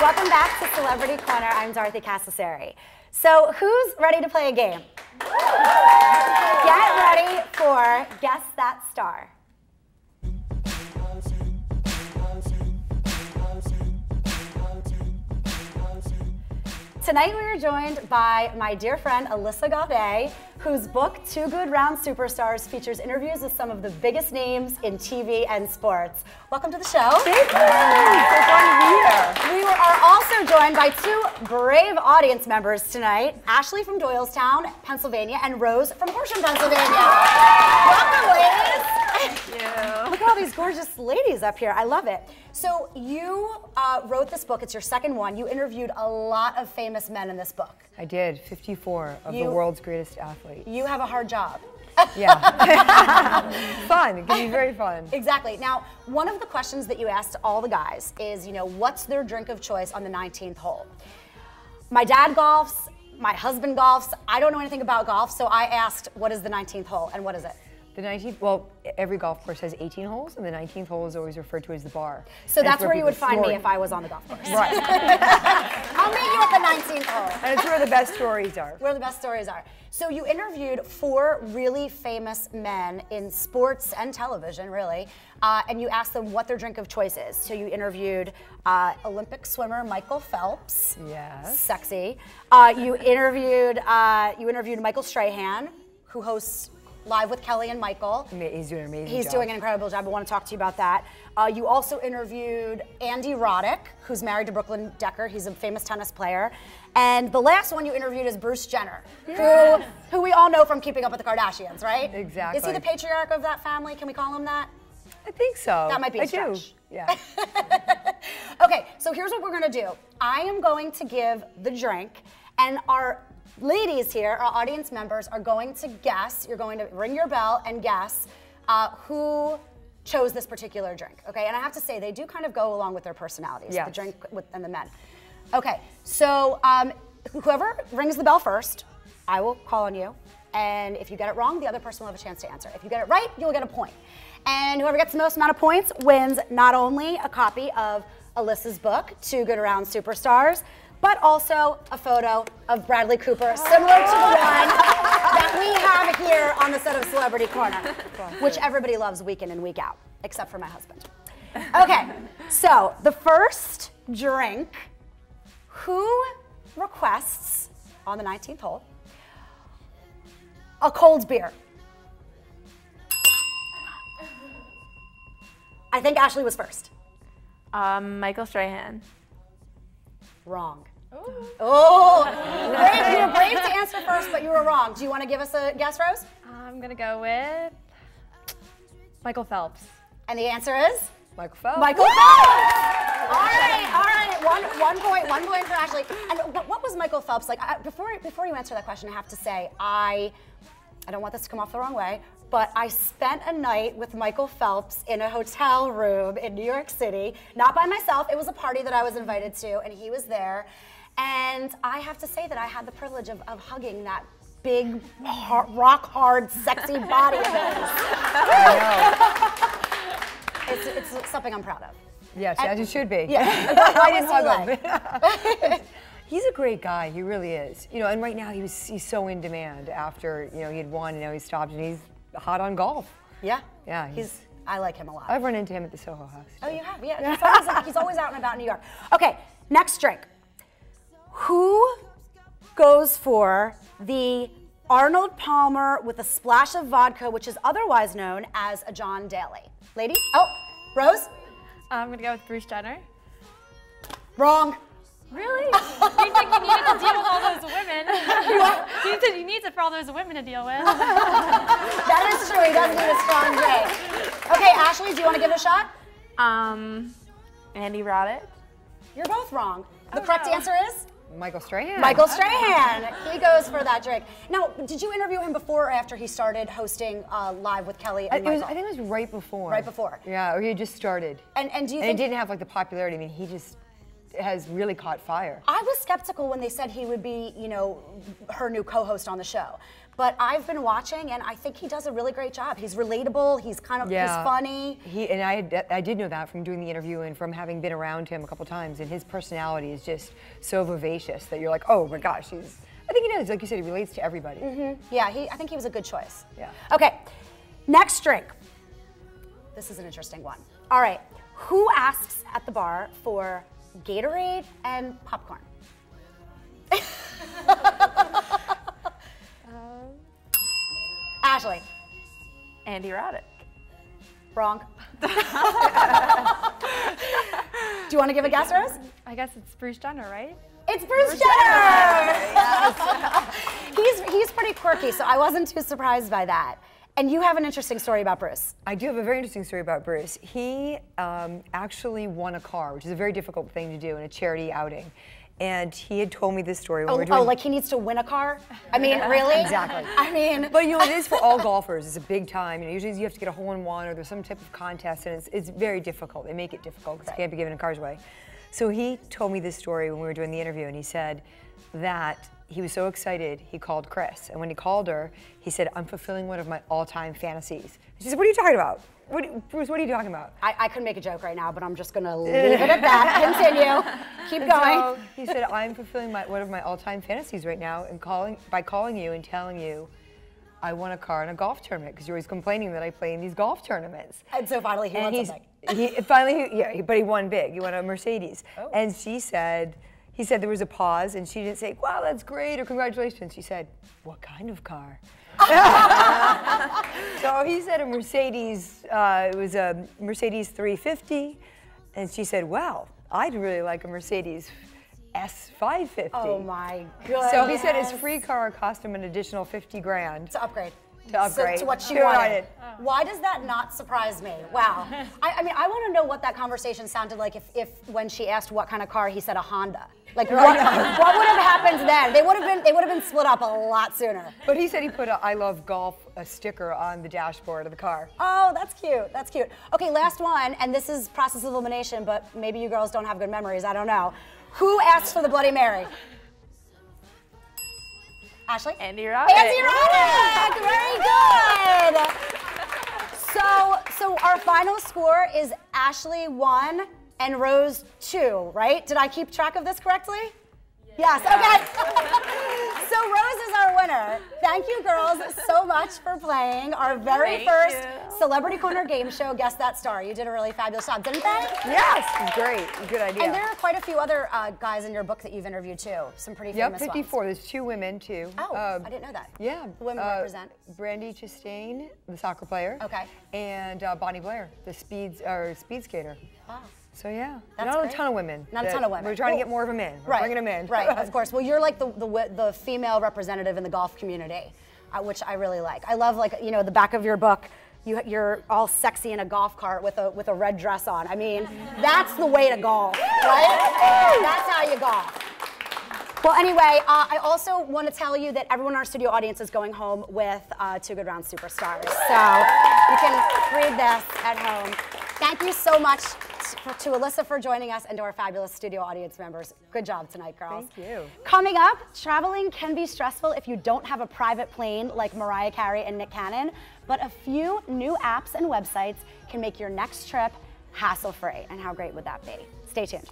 Welcome back to Celebrity Corner. I'm Dorothy Cascerceri. So who's ready to play a game? Get ready for Guess That Star. Tonight we are joined by my dear friend Elisa Gaudet, whose book, Two Good Round Superstars, features interviews with some of the biggest names in TV and sports. Welcome to the show. Thank you. So fun to be here. We are also joined by two brave audience members tonight, Ashley from Doylestown, Pennsylvania, and Rose from Horsham, Pennsylvania. Welcome, ladies. Thank you. Look at all these gorgeous ladies up here. I love it. So you wrote this book. It's your second one. You interviewed a lot of famous men in this book. I did. 54 of the world's greatest athletes. You have a hard job. Yeah. Fun. It can be very fun. Exactly. Now, one of the questions that you asked all the guys is, you know, what's their drink of choice on the 19th hole? My dad golfs. My husband golfs. I don't know anything about golf, so I asked, what is the 19th hole, and what is it? The 19th, well, every golf course has 18 holes, and the 19th hole is always referred to as the bar. So that's where you would find me if I was on the golf course. Right. I'll meet you at the 19th hole. And it's where the best stories are. Where the best stories are. So you interviewed 4 really famous men in sports and television, really, and you asked them what their drink of choice is. So you interviewed Olympic swimmer Michael Phelps. Yes. Sexy. You interviewed Michael Strahan, who hosts Live with Kelly and Michael. He's doing an amazing job. He's doing an incredible job. I want to talk to you about that. You also interviewed Andy Roddick, who's married to Brooklyn Decker. He's a famous tennis player. And the last one you interviewed is Bruce Jenner, who we all know from Keeping Up with the Kardashians, right? Exactly. Is he the patriarch of that family? Can we call him that? I think so. That might be a stretch. Yeah. Okay, so here's what we're going to do. I am going to give the drink, and our ladies here, our audience members, are going to guess. You're going to ring your bell and guess who chose this particular drink, okay? And I have to say, they do kind of go along with their personalities, yes. the drink and the men. Okay, so whoever rings the bell first, I will call on you. And if you get it wrong, the other person will have a chance to answer. If you get it right, you'll get a point. And whoever gets the most amount of points wins not only a copy of Elisa's book, Two Good Round Superstars, but also a photo of Bradley Cooper, similar to the one that we have here on the set of Celebrity Corner, which everybody loves week in and week out, except for my husband. Okay, so the first drink, who requests on the 19th hole a cold beer? I think Ashley was first. Michael Strahan. Wrong. Oh, brave, you were brave to answer first, but you were wrong. Do you want to give us a guess, Rose? I'm gonna go with Michael Phelps. And the answer is? Michael Phelps. Michael Phelps! All right. One point for Ashley. And what was Michael Phelps like? Before you answer that question, I have to say, I don't want this to come off the wrong way, but I spent a night with Michael Phelps in a hotel room in New York City, not by myself. It was a party that I was invited to, and he was there. And I have to say that I had the privilege of hugging that big, rock hard, sexy body of his. It's something I'm proud of. Yes, as it should be. Yeah. I didn't hug him. He's a great guy. He really is. You know, and right now he's so in demand after he had won and now he's stopped and he's hot on golf. Yeah. Yeah. I like him a lot. I've run into him at the Soho House. Oh, you have? Yeah. He's always out and about in New York. Okay, next drink. Who goes for the Arnold Palmer with a splash of vodka, which is otherwise known as a John Daly? Ladies? Oh, Rose? I'm gonna go with Bruce Jenner. Wrong. Really? You think you needed to deal with all those women? You need it for all those women to deal with. That is true. He does need a strong drink. Okay, Ashley, do you want to give it a shot? Andy Roddick. You're both wrong. The correct answer is? Michael Strahan. Michael Strahan. He goes for that drink. Now, did you interview him before or after he started hosting Live with Kelly and Michael? I think it was right before. Right before. Yeah, or he had just started. And do you think? think it didn't have like the popularity. I mean, he just has really caught fire. I was skeptical when they said he would be, her new co-host on the show. but I've been watching, and I think he does a really great job. He's relatable. He's kind of he's funny. I did know that from doing the interview and from having been around him a couple times. And his personality is just so vivacious that you're like, oh my gosh, I think he does. Like you said, he relates to everybody. Yeah, I think he was a good choice. Yeah. Okay, next drink. This is an interesting one. All right, who asks at the bar for Gatorade and popcorn? Ashley. Andy Roddick. Wrong. Do you want to give a guess, Rose? I guess it's Bruce Jenner, right? It's Bruce Jenner! He's pretty quirky, so I wasn't too surprised by that. And you have an interesting story about Bruce. I do have a very interesting story about Bruce. He actually won a car, which is a very difficult thing to do in a charity outing. And he had told me this story when we were doing... Oh, like he needs to win a car? I mean, really? Exactly. I mean... But you know, it is for all golfers. It's a big time. You know, usually you have to get a hole-in-one or there's some type of contest, and it's very difficult. They make it difficult because you can't be giving cars away. So he told me this story when we were doing the interview, and he said that he was so excited, he called Chris. And when he called her, he said, I'm fulfilling one of my all-time fantasies. She said, what are you talking about? Bruce, what are you talking about? I could make a joke right now, but I'm just going to leave it at that. Continue. Keep going. So he said, I'm fulfilling one of my all-time fantasies right now and by calling you and telling you I won a car in a golf tournament because you're always complaining that I play in these golf tournaments. And so finally he won something. But he won big. He won a Mercedes. Oh. And he said there was a pause and she didn't say, wow, that's great or congratulations. She said, what kind of car? So he said a Mercedes, it was a Mercedes 350, and she said, well, I'd really like a Mercedes S550. Oh my goodness. So he said his free car cost him an additional 50 grand. To upgrade. To upgrade. To what she wanted. Why does that not surprise me? Wow. I mean, I want to know what that conversation sounded like if when she asked what kind of car, he said a Honda. Like what would have happened then? They would have been split up a lot sooner. But he said he put a I love golf sticker on the dashboard of the car. Oh, that's cute. That's cute. Okay, last one, and this is process of elimination, but maybe you girls don't have good memories. I don't know. Who asked for the Bloody Mary? Ashley? Andy Roddick. Andy Roddick! Very good! So our final score is Ashley 1 and Rose 2, right? Did I keep track of this correctly? Yes, okay. So Rose is our winner. Thank you girls so much for playing our very first Celebrity Corner game show, Guess That Star. You did a really fabulous job, didn't they? Yes, great, good idea. And there are quite a few other guys in your book that you've interviewed too, some pretty famous ones. 54, there's 2 women too. Oh, I didn't know that. Yeah. The women represent? Brandy Chastain, the soccer player. Okay. And Bonnie Blair, the speed skater. Wow. So yeah, That's not great. a ton of women. Not a ton of women. We're trying to get more of them in. We're bringing them in. Right, of course. Well, you're like the female representative in the golf community, which I really like. I love, like, you know, the back of your book. You're all sexy in a golf cart with a red dress on. I mean, that's the way to golf, right? That's how you golf. Well, anyway, I also want to tell you that everyone in our studio audience is going home with 2 Good Round Superstars. So you can read this at home. Thank you so much to Elisa for joining us and to our fabulous studio audience members. Good job tonight, girls. Thank you. Coming up, traveling can be stressful if you don't have a private plane like Mariah Carey and Nick Cannon, but a few new apps and websites can make your next trip hassle-free. And how great would that be? Stay tuned.